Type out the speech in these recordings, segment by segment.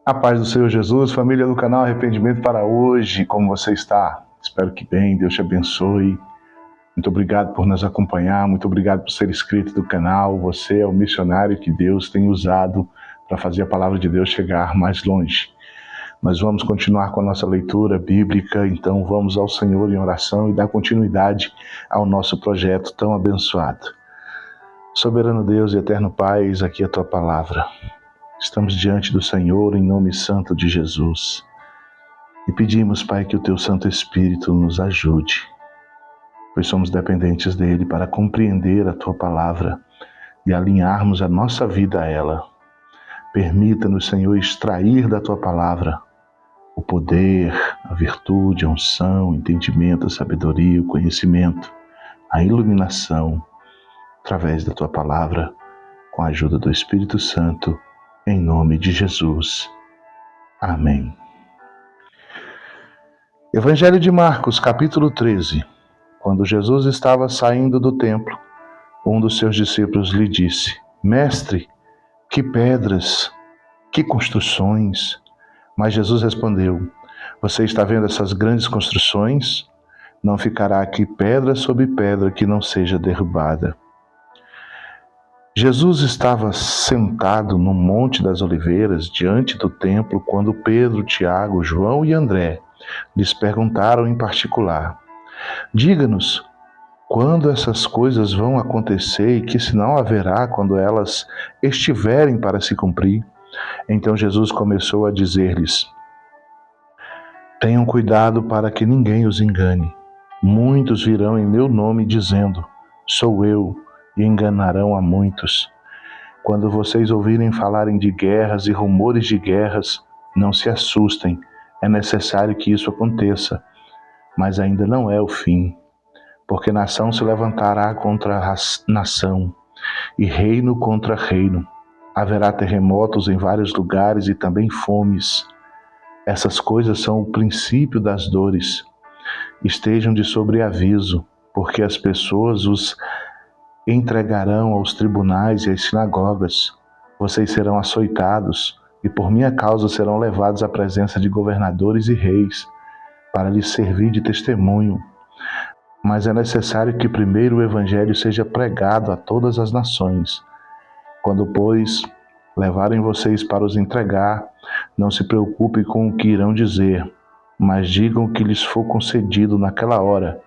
A paz do Senhor Jesus, família do canal Arrependimento para hoje, como você está? Espero que bem, Deus te abençoe. Muito obrigado por nos acompanhar, muito obrigado por ser inscrito do canal. Você é o missionário que Deus tem usado para fazer a palavra de Deus chegar mais longe. Nós vamos continuar com a nossa leitura bíblica, então vamos ao Senhor em oração e dar continuidade ao nosso projeto tão abençoado. Soberano Deus e eterno Pai, eis aqui a Tua palavra. Estamos diante do Senhor em nome santo de Jesus. E pedimos, Pai, que o Teu Santo Espírito nos ajude, pois somos dependentes dele para compreender a Tua palavra e alinharmos a nossa vida a ela. Permita-nos, Senhor, extrair da Tua palavra o poder, a virtude, a unção, o entendimento, a sabedoria, o conhecimento, a iluminação, através da Tua palavra, com a ajuda do Espírito Santo, em nome de Jesus. Amém. Evangelho de Marcos, capítulo 13. Quando Jesus estava saindo do templo, um dos seus discípulos lhe disse: Mestre, que pedras, que construções! Mas Jesus respondeu: Você está vendo essas grandes construções? Não ficará aqui pedra sobre pedra que não seja derrubada. Jesus estava sentado no Monte das Oliveiras, diante do templo, quando Pedro, Tiago, João e André lhes perguntaram em particular: Diga-nos, quando essas coisas vão acontecer e que sinal haverá quando elas estiverem para se cumprir? Então Jesus começou a dizer-lhes: Tenham cuidado para que ninguém os engane. Muitos virão em meu nome dizendo: Sou eu, e enganarão a muitos. Quando vocês ouvirem falarem de guerras e rumores de guerras, não se assustem. É necessário que isso aconteça, mas ainda não é o fim, porque nação se levantará contra nação e reino contra reino. Haverá terremotos em vários lugares e também fomes. Essas coisas são o princípio das dores. Estejam de sobreaviso, porque as pessoas os entregarão aos tribunais e às sinagogas. Vocês serão açoitados e por minha causa serão levados à presença de governadores e reis, para lhes servir de testemunho. Mas é necessário que primeiro o evangelho seja pregado a todas as nações. Quando, pois, levarem vocês para os entregar, não se preocupem com o que irão dizer, mas digam o que lhes for concedido naquela hora,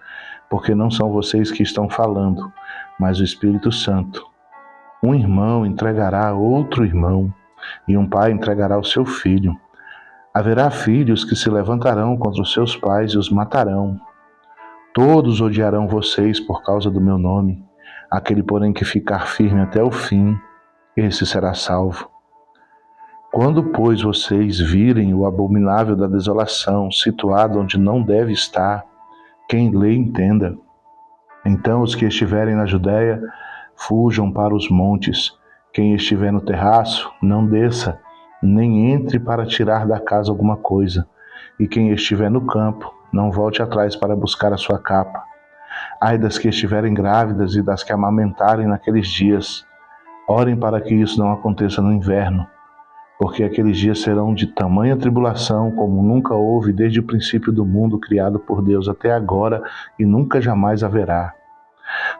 porque não são vocês que estão falando, mas o Espírito Santo. Um irmão entregará outro irmão, e um pai entregará o seu filho. Haverá filhos que se levantarão contra os seus pais e os matarão. Todos odiarão vocês por causa do meu nome. Aquele, porém, que ficar firme até o fim, esse será salvo. Quando, pois, vocês virem o abominável da desolação situado onde não deve estar, quem lê entenda. Então os que estiverem na Judéia fujam para os montes. Quem estiver no terraço, não desça, nem entre para tirar da casa alguma coisa. E quem estiver no campo, não volte atrás para buscar a sua capa. Ai das que estiverem grávidas e das que amamentarem naqueles dias. Orem para que isso não aconteça no inverno, porque aqueles dias serão de tamanha tribulação como nunca houve desde o princípio do mundo criado por Deus até agora e nunca jamais haverá.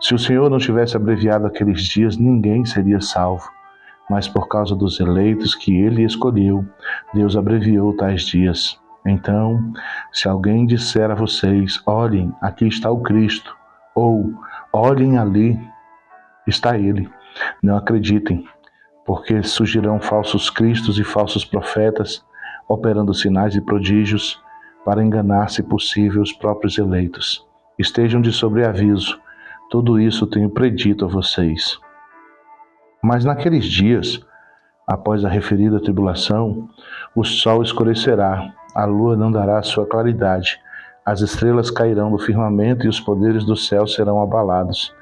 Se o Senhor não tivesse abreviado aqueles dias, ninguém seria salvo. Mas por causa dos eleitos que Ele escolheu, Deus abreviou tais dias. Então, se alguém disser a vocês: olhem, aqui está o Cristo, ou olhem, ali está Ele, não acreditem, porque surgirão falsos cristos e falsos profetas, operando sinais e prodígios, para enganar, se possível, os próprios eleitos. Estejam de sobreaviso. Tudo isso tenho predito a vocês. Mas naqueles dias, após a referida tribulação, o sol escurecerá, a lua não dará sua claridade, as estrelas cairão do firmamento e os poderes do céu serão abalados.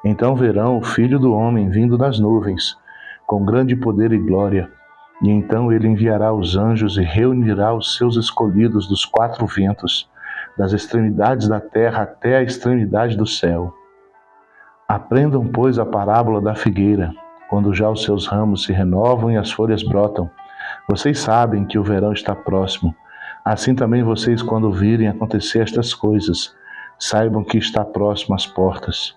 Então verão o Filho do Homem vindo das nuvens, com grande poder e glória, e então ele enviará os anjos e reunirá os seus escolhidos dos quatro ventos, das extremidades da terra até a extremidade do céu. Aprendam, pois, a parábola da figueira. Quando já os seus ramos se renovam e as folhas brotam, Vocês sabem que o verão está próximo. Assim também vocês, quando virem acontecer estas coisas, saibam que está próximo às portas.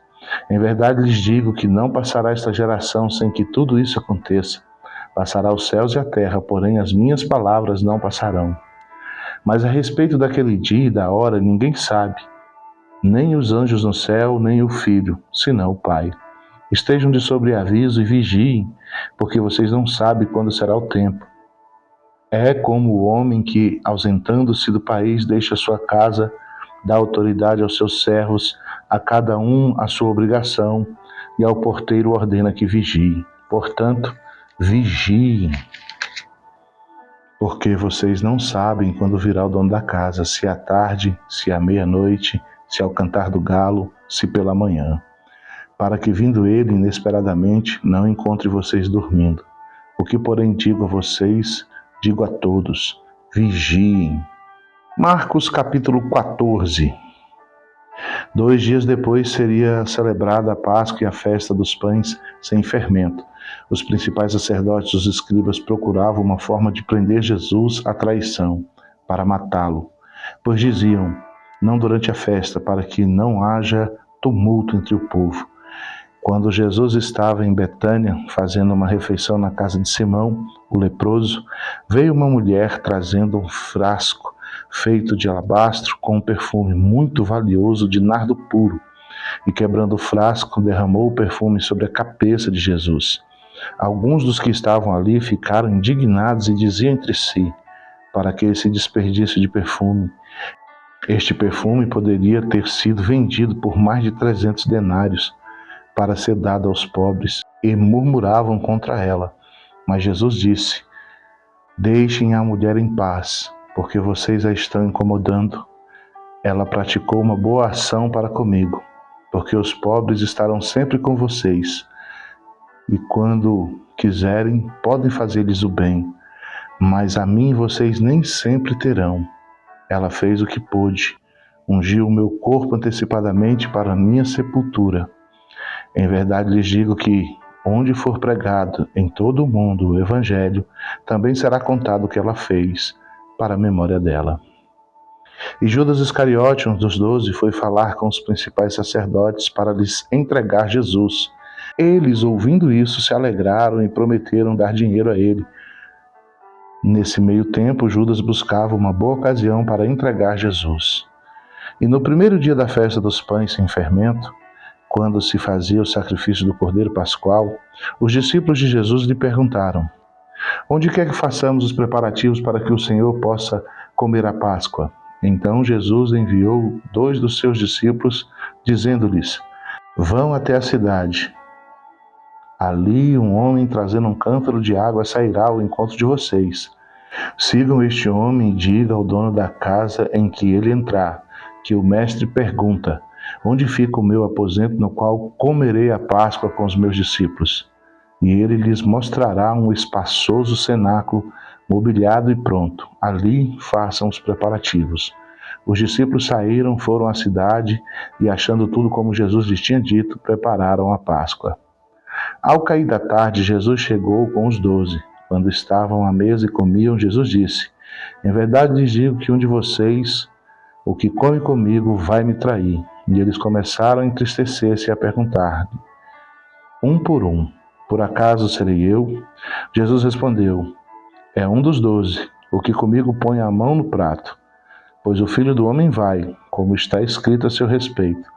Em verdade lhes digo que não passará esta geração sem que tudo isso aconteça. Passará os céus e a terra, porém as minhas palavras não passarão. Mas a respeito daquele dia e da hora ninguém sabe, nem os anjos no céu, nem o Filho, senão o Pai. Estejam de sobreaviso e vigiem, porque vocês não sabem quando será o tempo. É como o homem que, ausentando-se do país, deixa sua casa, dá autoridade aos seus servos, a cada um a sua obrigação, e ao porteiro ordena que vigie. Portanto, vigiem, porque vocês não sabem quando virá o dono da casa, se à tarde, se à meia-noite, se ao cantar do galo, se pela manhã, para que, vindo ele inesperadamente, não encontre vocês dormindo. O que, porém, digo a vocês, digo a todos: vigiem. Marcos capítulo 14. 2 dias depois seria celebrada a Páscoa e a festa dos pães sem fermento. Os principais sacerdotes e os escribas procuravam uma forma de prender Jesus à traição, para matá-lo, pois diziam: não durante a festa, para que não haja tumulto entre o povo. Quando Jesus estava em Betânia, fazendo uma refeição na casa de Simão, o leproso, veio uma mulher trazendo um frasco feito de alabastro com um perfume muito valioso de nardo puro, e quebrando o frasco, derramou o perfume sobre a cabeça de Jesus. Alguns dos que estavam ali ficaram indignados e diziam entre si: para que esse desperdício de perfume? Este perfume poderia ter sido vendido por mais de 300 denários para ser dado aos pobres, e murmuravam contra ela. Mas Jesus disse: deixem a mulher em paz, porque vocês a estão incomodando. Ela praticou uma boa ação para comigo, porque os pobres estarão sempre com vocês, e quando quiserem, podem fazer-lhes o bem, mas a mim vocês nem sempre terão. Ela fez o que pôde, ungiu o meu corpo antecipadamente para a minha sepultura. Em verdade lhes digo que, onde for pregado em todo o mundo o Evangelho, também será contado o que ela fez, para a memória dela. E Judas Iscariote, um dos 12, foi falar com os principais sacerdotes para lhes entregar Jesus. Eles, ouvindo isso, se alegraram e prometeram dar dinheiro a ele. Nesse meio tempo, Judas buscava uma boa ocasião para entregar Jesus. E no primeiro dia da festa dos pães sem fermento, quando se fazia o sacrifício do Cordeiro Pascual, os discípulos de Jesus lhe perguntaram: onde quer que façamos os preparativos para que o Senhor possa comer a Páscoa? Então Jesus enviou 2 dos seus discípulos, dizendo-lhes: vão até a cidade. Ali um homem trazendo um cântaro de água sairá ao encontro de vocês. Sigam este homem e diga ao dono da casa em que ele entrar, que o mestre pergunta: onde fica o meu aposento no qual comerei a Páscoa com os meus discípulos? E ele lhes mostrará um espaçoso cenáculo mobiliado e pronto. Ali façam os preparativos. Os discípulos saíram, foram à cidade e, achando tudo como Jesus lhes tinha dito, prepararam a Páscoa. Ao cair da tarde, Jesus chegou com os 12. Quando estavam à mesa e comiam, Jesus disse: em verdade lhes digo que um de vocês, o que come comigo, vai me trair. E eles começaram a entristecer-se e a perguntar-lhe, um por um: por acaso serei eu? Jesus respondeu: é um dos 12, o que comigo põe a mão no prato. Pois o Filho do Homem vai, como está escrito a seu respeito.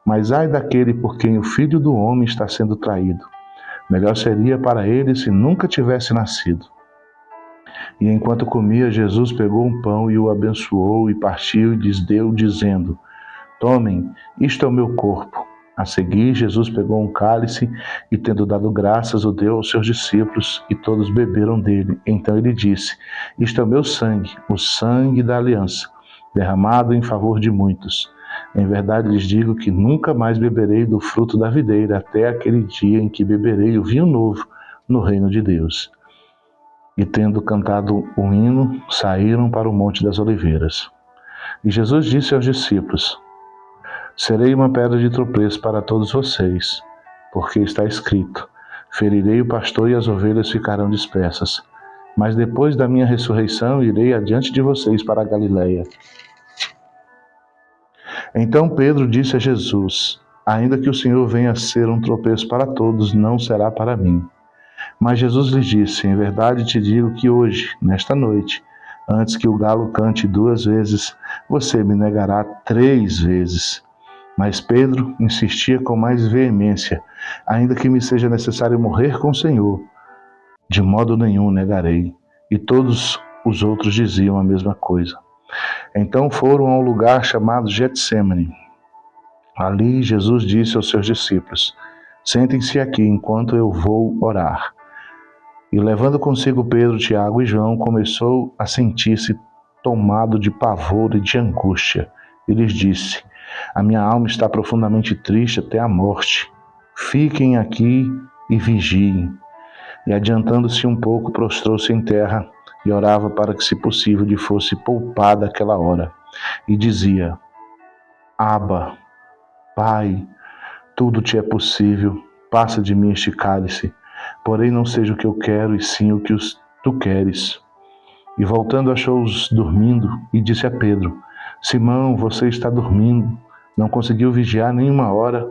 Mas ai daquele por quem o Filho do Homem está sendo traído. Melhor seria para ele se nunca tivesse nascido. E enquanto comia, Jesus pegou um pão e o abençoou e partiu e lhes deu, dizendo: tomem, isto é o meu corpo. A seguir, Jesus pegou um cálice e, tendo dado graças, o deu aos seus discípulos, e todos beberam dele. Então ele disse: isto é o meu sangue, o sangue da aliança, derramado em favor de muitos. Em verdade lhes digo que nunca mais beberei do fruto da videira, até aquele dia em que beberei o vinho novo no reino de Deus. E tendo cantado um hino, saíram para o Monte das Oliveiras. E Jesus disse aos discípulos: serei uma pedra de tropeço para todos vocês, porque está escrito: ferirei o pastor e as ovelhas ficarão dispersas. mas depois da minha ressurreição irei adiante de vocês para a Galiléia. Então Pedro disse a Jesus: ainda que o Senhor venha a ser um tropeço para todos, não será para mim. Mas Jesus lhe disse: em verdade te digo que hoje, nesta noite, antes que o galo cante 2 vezes, você me negará 3 vezes. Mas Pedro insistia com mais veemência: ainda que me seja necessário morrer com o Senhor, de modo nenhum negarei. E todos os outros diziam a mesma coisa. Então foram a um lugar chamado Getsêmani. Ali Jesus disse aos seus discípulos: sentem-se aqui enquanto eu vou orar. E levando consigo Pedro, Tiago e João, começou a sentir-se tomado de pavor e de angústia. E lhes disse: a minha alma está profundamente triste até a morte. Fiquem aqui e vigiem. E adiantando-se um pouco, prostrou-se em terra e orava para que, se possível, lhe fosse poupada aquela hora. E dizia: Abba, Pai, tudo te é possível, passa de mim este cálice, porém não seja o que eu quero, e sim o que tu queres. E voltando achou-os dormindo, e disse a Pedro: Simão, você está dormindo, não conseguiu vigiar nem uma hora?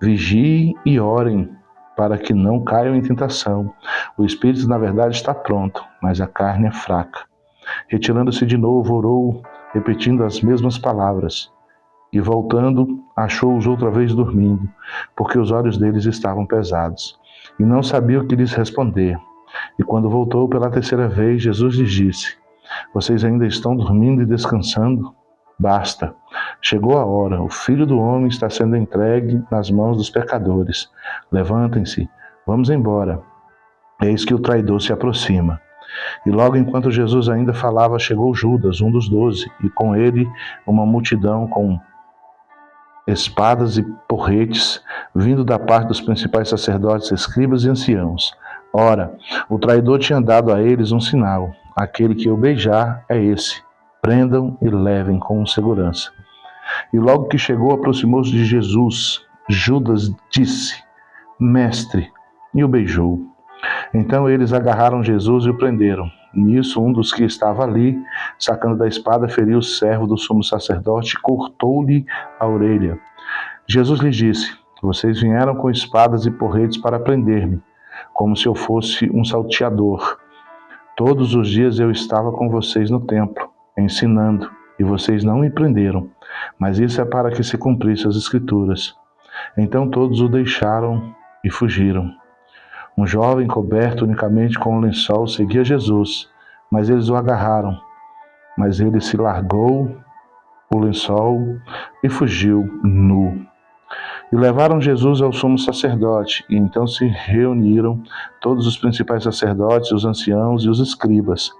Vigiem e orem, para que não caiam em tentação. O espírito, na verdade, está pronto, mas a carne é fraca. Retirando-se de novo, orou, repetindo as mesmas palavras. E voltando, achou-os outra vez dormindo, porque os olhos deles estavam pesados, e não sabia o que lhes responder. E quando voltou pela 3ª vez, Jesus lhes disse: vocês ainda estão dormindo e descansando? Basta, chegou a hora, o Filho do Homem está sendo entregue nas mãos dos pecadores. Levantem-se, vamos embora. Eis que o traidor se aproxima. E logo enquanto Jesus ainda falava, chegou Judas, um dos 12, e com ele uma multidão com espadas e porretes, vindo da parte dos principais sacerdotes, escribas e anciãos. Ora, o traidor tinha dado a eles um sinal: aquele que eu beijar é esse. Prendam e levem com segurança. E logo que chegou, aproximou-se de Jesus. Judas disse: Mestre, e o beijou. Então eles agarraram Jesus e o prenderam. Nisso, um dos que estava ali, sacando da espada, feriu o servo do sumo sacerdote e cortou-lhe a orelha. Jesus lhes disse: vocês vieram com espadas e porretes para prender-me, como se eu fosse um salteador. Todos os dias eu estava com vocês no templo, ensinando, e vocês não me prenderam, mas isso é para que se cumprissem as Escrituras. Então todos o deixaram e fugiram. Um jovem coberto unicamente com um lençol seguia Jesus, mas eles o agarraram. Mas ele se largou o lençol e fugiu nu. E levaram Jesus ao sumo sacerdote, e então se reuniram todos os principais sacerdotes, os anciãos e os escribas.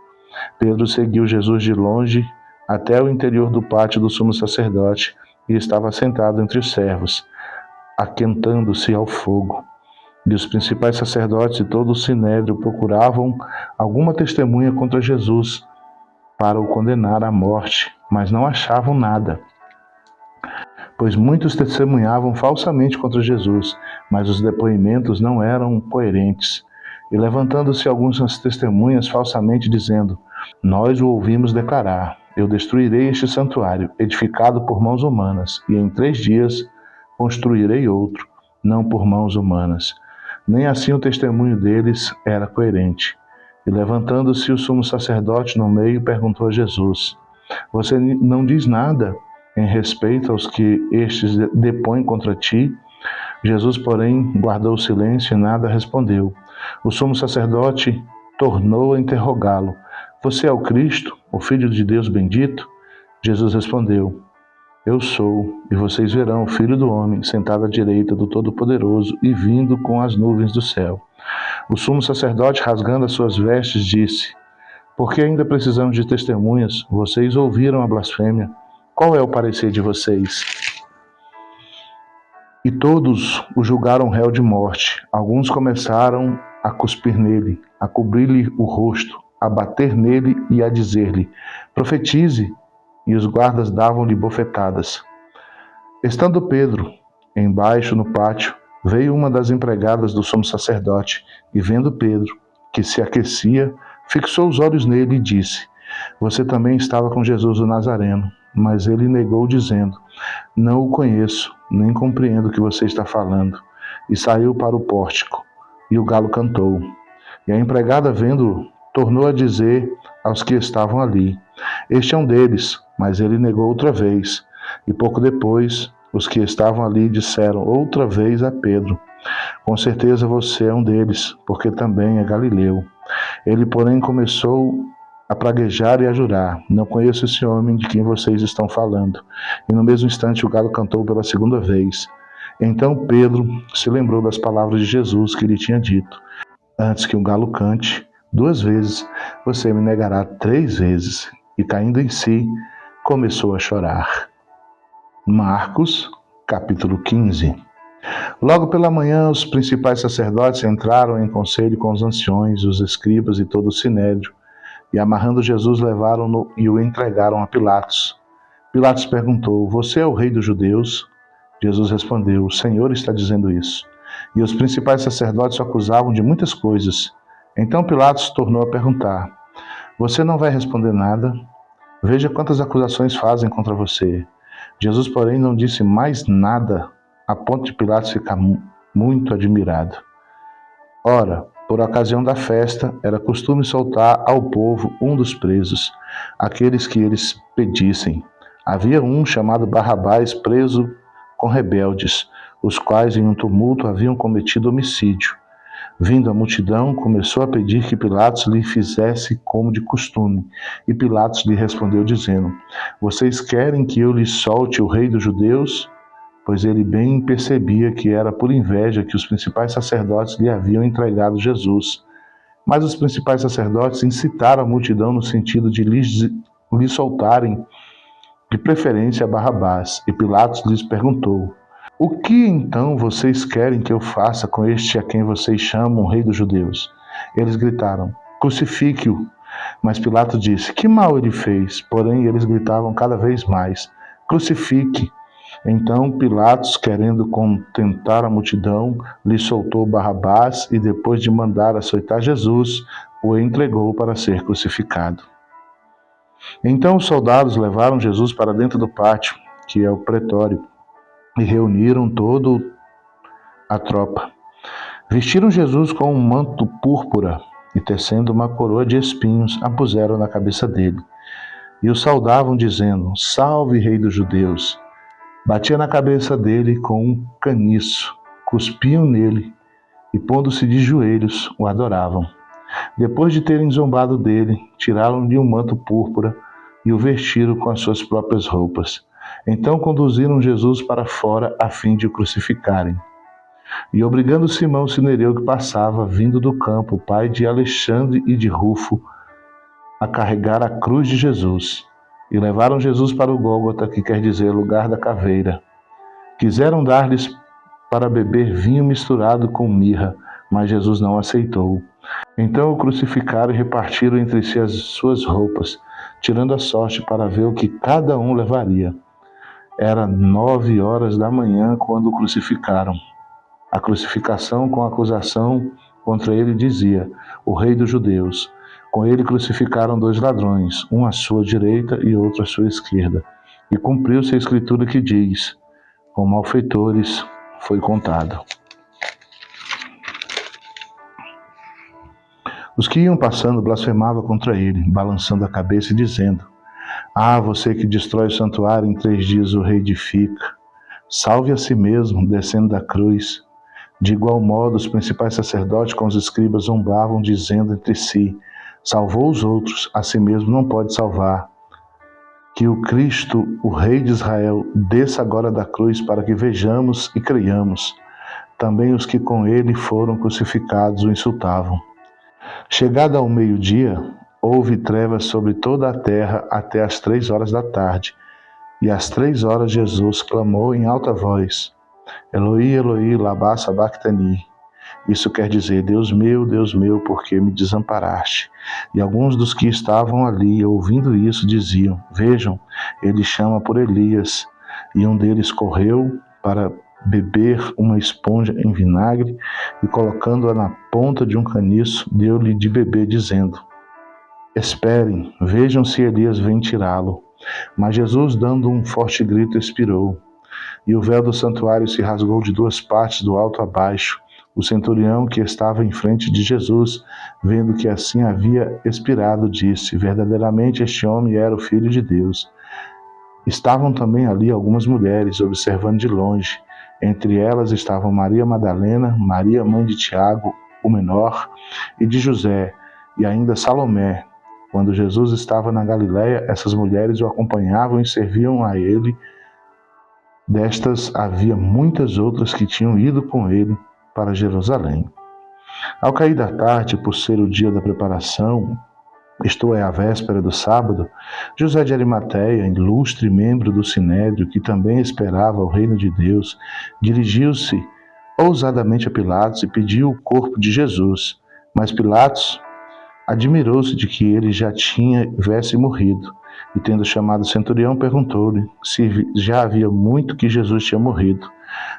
Pedro seguiu Jesus de longe até o interior do pátio do sumo sacerdote e estava sentado entre os servos, aquentando-se ao fogo. E os principais sacerdotes e todo o sinédrio procuravam alguma testemunha contra Jesus para o condenar à morte, mas não achavam nada. Pois muitos testemunhavam falsamente contra Jesus, mas os depoimentos não eram coerentes. E levantando-se algumas testemunhas falsamente, dizendo: nós o ouvimos declarar: eu destruirei este santuário, edificado por mãos humanas, e em 3 dias construirei outro, não por mãos humanas. Nem assim o testemunho deles era coerente. E levantando-se o sumo sacerdote no meio, perguntou a Jesus: você não diz nada em respeito aos que estes depõem contra ti? Jesus, porém, guardou silêncio e nada respondeu. O sumo sacerdote tornou a interrogá-lo: você é o Cristo, o Filho de Deus bendito? Jesus respondeu: eu sou, e vocês verão o Filho do Homem sentado à direita do Todo-Poderoso e vindo com as nuvens do céu. O sumo sacerdote, rasgando as suas vestes, disse: por que ainda precisamos de testemunhas? Vocês ouviram a blasfêmia. Qual é o parecer de vocês? E todos o julgaram réu de morte. Alguns começaram a cuspir nele, a cobrir-lhe o rosto, a bater nele e a dizer-lhe: profetize. E os guardas davam-lhe bofetadas. Estando Pedro embaixo no pátio, veio uma das empregadas do sumo sacerdote, e vendo Pedro, que se aquecia, Fixou os olhos nele e disse: Você também estava com Jesus o Nazareno. Mas ele negou, dizendo: Não o conheço, nem compreendo o que você está falando. E saiu para o pórtico. E o galo cantou. E a empregada, vendo-o, tornou a dizer aos que estavam ali: Este é um deles. Mas ele negou outra vez. E pouco depois, os que estavam ali disseram outra vez a Pedro: Com certeza você é um deles, porque também é galileu. Ele, porém, começou a praguejar e a jurar: Não conheço esse homem de quem vocês estão falando. E no mesmo instante o galo cantou pela segunda vez. Então Pedro se lembrou das palavras de Jesus que lhe tinha dito: Antes que o galo cante 2 vezes, você me negará 3 vezes. E caindo em si, começou a chorar. Marcos, capítulo 15. Logo pela manhã, os principais sacerdotes entraram em conselho com os anciões, os escribas e todo o sinédrio, e amarrando Jesus, levaram-no e o entregaram a Pilatos. Pilatos perguntou: Você é o rei dos judeus? Jesus respondeu: O Senhor está dizendo isso. E os principais sacerdotes o acusavam de muitas coisas. Então Pilatos tornou a perguntar: Você não vai responder nada? Veja quantas acusações fazem contra você. Jesus, porém, não disse mais nada, a ponto de Pilatos ficar muito admirado. Ora, por ocasião da festa, era costume soltar ao povo um dos presos, aqueles que eles pedissem. Havia um chamado Barrabás preso com rebeldes, os quais em um tumulto haviam cometido homicídio. Vindo a multidão, começou a pedir que Pilatos lhe fizesse como de costume. E Pilatos lhe respondeu dizendo: Vocês querem que eu lhes solte o rei dos judeus? Pois ele bem percebia que era por inveja que os principais sacerdotes lhe haviam entregado Jesus. Mas os principais sacerdotes incitaram a multidão no sentido de lhe soltarem, de preferência, a Barrabás. E Pilatos lhes perguntou: O que então vocês querem que eu faça com este a quem vocês chamam rei dos judeus? Eles gritaram: Crucifique-o. Mas Pilatos disse: Que mal ele fez? Porém, eles gritavam cada vez mais: Crucifique. Então Pilatos, querendo contentar a multidão, lhe soltou Barrabás e, depois de mandar açoitar Jesus, o entregou para ser crucificado. Então os soldados levaram Jesus para dentro do pátio, que é o pretório, e reuniram toda a tropa. Vestiram Jesus com um manto púrpura e, tecendo uma coroa de espinhos, a puseram na cabeça dele. E o saudavam, dizendo: Salve, rei dos judeus! Batia na cabeça dele com um caniço, cuspiam nele e, pondo-se de joelhos, o adoravam. Depois de terem zombado dele, tiraram-lhe um manto púrpura e o vestiram com as suas próprias roupas. Então conduziram Jesus para fora a fim de o crucificarem. E obrigando Simão Cinereu, que passava, vindo do campo, pai de Alexandre e de Rufo, a carregar a cruz de Jesus. E levaram Jesus para o Gólgota, que quer dizer lugar da caveira. Quiseram dar-lhes para beber vinho misturado com mirra, mas Jesus não aceitou. Então o crucificaram e repartiram entre si as suas roupas, tirando a sorte para ver o que cada um levaria. Era 9 horas da manhã quando o crucificaram. A crucificação com a acusação contra ele dizia: O rei dos judeus. Com ele crucificaram 2 ladrões, um à sua direita e outro à sua esquerda. E cumpriu-se a escritura que diz: Com malfeitores foi contado. Os que iam passando blasfemavam contra ele, balançando a cabeça e dizendo: Ah, você que destrói o santuário, em 3 dias o reedifica. Salve a si mesmo, descendo da cruz. De igual modo, os principais sacerdotes com os escribas zombavam, dizendo entre si: Salvou os outros, a si mesmo não pode salvar. Que o Cristo, o Rei de Israel, desça agora da cruz para que vejamos e creiamos. Também os que com ele foram crucificados o insultavam. Chegado ao meio-dia, houve trevas sobre toda a terra até às 3 horas da tarde. E às 3 horas Jesus clamou em alta voz: Eloi, Eloi, lama sabachthani. Isso quer dizer: Deus meu, por que me desamparaste? E alguns dos que estavam ali, ouvindo isso, diziam: Vejam, ele chama por Elias. E um deles correu para beber uma esponja em vinagre e, colocando-a na ponta de um caniço, deu-lhe de beber, dizendo: Esperem, vejam se Elias vem tirá-lo. Mas Jesus, dando um forte grito, expirou. E o véu do santuário se rasgou de duas partes, do alto a baixo. O centurião que estava em frente de Jesus, vendo que assim havia expirado, disse: verdadeiramente este homem era o Filho de Deus. Estavam também ali algumas mulheres, observando de longe. Entre elas estavam Maria Madalena, Maria, mãe de Tiago, o menor, e de José, e ainda Salomé. Quando Jesus estava na Galiléia, essas mulheres o acompanhavam e serviam a ele. Destas havia muitas outras que tinham ido com ele para Jerusalém. Ao cair da tarde, por ser o dia da preparação, isto é, a véspera do sábado, José de Arimateia, ilustre membro do Sinédrio, que também esperava o reino de Deus, dirigiu-se ousadamente a Pilatos e pediu o corpo de Jesus. Mas Pilatos admirou-se de que ele já tivesse morrido, e tendo chamado o centurião, perguntou-lhe se já havia muito que Jesus tinha morrido.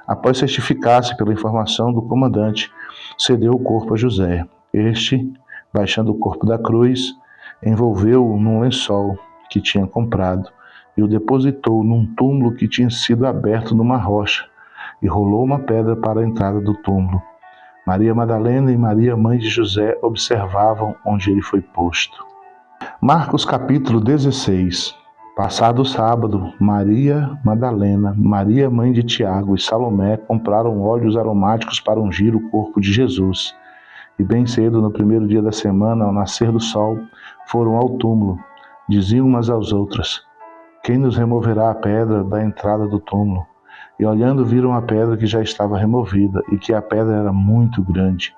Após certificar-se pela informação do comandante, cedeu o corpo a José. Este, baixando o corpo da cruz, envolveu-o num lençol que tinha comprado e o depositou num túmulo que tinha sido aberto numa rocha, e rolou uma pedra para a entrada do túmulo. Maria Madalena e Maria, mãe de José, observavam onde ele foi posto. Marcos capítulo 16. Passado o sábado, Maria Madalena, Maria, mãe de Tiago e Salomé compraram óleos aromáticos para ungir o corpo de Jesus. E bem cedo, no primeiro dia da semana, ao nascer do sol, foram ao túmulo. Diziam umas às outras: quem nos removerá a pedra da entrada do túmulo? E olhando, viram a pedra que já estava removida, e que a pedra era muito grande.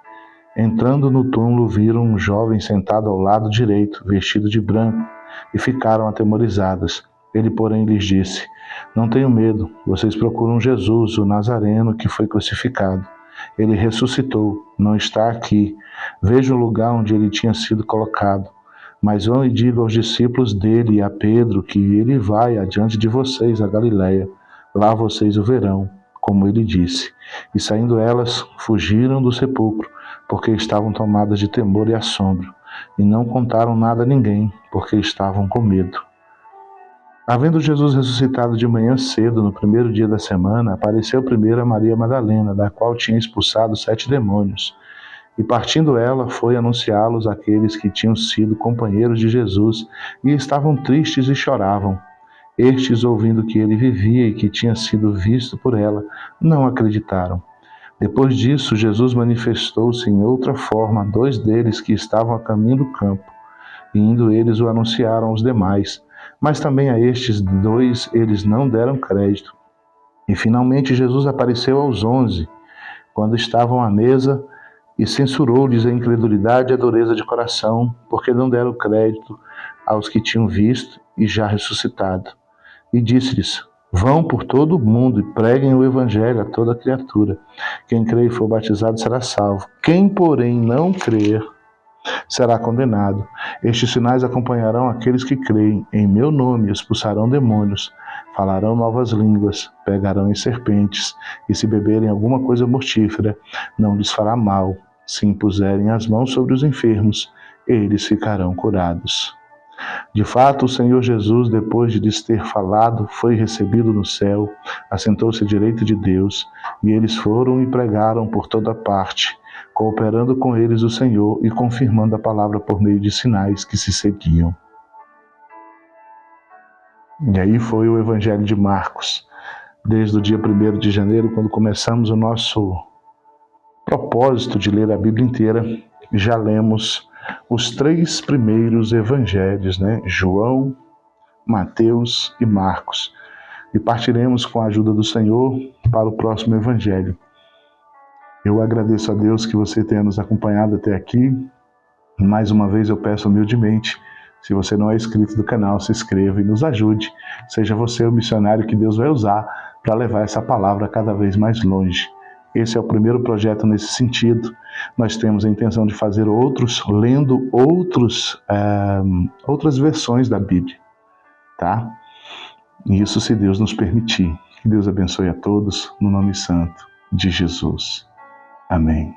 Entrando no túmulo, viram um jovem sentado ao lado direito, vestido de branco, e ficaram atemorizadas. Ele, porém, lhes disse: não tenham medo, vocês procuram Jesus, o Nazareno, que foi crucificado. Ele ressuscitou, não está aqui. Vejam o lugar onde ele tinha sido colocado. Mas vão e digam aos discípulos dele e a Pedro que ele vai adiante de vocês a Galiléia. Lá vocês o verão, como ele disse. E saindo elas, fugiram do sepulcro, porque estavam tomadas de temor e assombro, e não contaram nada a ninguém, porque estavam com medo. Havendo Jesus ressuscitado de manhã cedo, no primeiro dia da semana, apareceu primeiro a Maria Madalena, da qual tinha expulsado 7 demônios. E partindo ela, foi anunciá-los àqueles que tinham sido companheiros de Jesus, e estavam tristes e choravam. Estes, ouvindo que ele vivia e que tinha sido visto por ela, não acreditaram. Depois disso, Jesus manifestou-se em outra forma a 2 deles que estavam a caminho do campo. E indo eles o anunciaram aos demais. Mas também a estes 2 eles não deram crédito. E finalmente Jesus apareceu aos 11, quando estavam à mesa, e censurou-lhes a incredulidade e a dureza de coração, porque não deram crédito aos que tinham visto e já ressuscitado. E disse-lhes: vão por todo o mundo e preguem o evangelho a toda criatura. Quem crê e for batizado será salvo. Quem, porém, não crer será condenado. Estes sinais acompanharão aqueles que creem. Em meu nome expulsarão demônios, falarão novas línguas, pegarão em serpentes, e se beberem alguma coisa mortífera, não lhes fará mal. Se impuserem as mãos sobre os enfermos, eles ficarão curados. De fato, o Senhor Jesus, depois de lhes ter falado, foi recebido no céu, assentou-se à direita de Deus, e eles foram e pregaram por toda parte, cooperando com eles o Senhor e confirmando a palavra por meio de sinais que se seguiam. E aí foi o Evangelho de Marcos. Desde o dia 1º de janeiro, quando começamos o nosso propósito de ler a Bíblia inteira, já lemos os 3 primeiros evangelhos, João, Mateus e Marcos. E partiremos com a ajuda do Senhor para o próximo evangelho. Eu agradeço a Deus que você tenha nos acompanhado até aqui. Mais uma vez eu peço humildemente, se você não é inscrito do canal, se inscreva e nos ajude. Seja você o missionário que Deus vai usar para levar essa palavra cada vez mais longe. Esse é o primeiro projeto nesse sentido. Nós temos a intenção de fazer outros, lendo outras versões da Bíblia, tá? Isso se Deus nos permitir. Que Deus abençoe a todos, no nome santo de Jesus. Amém.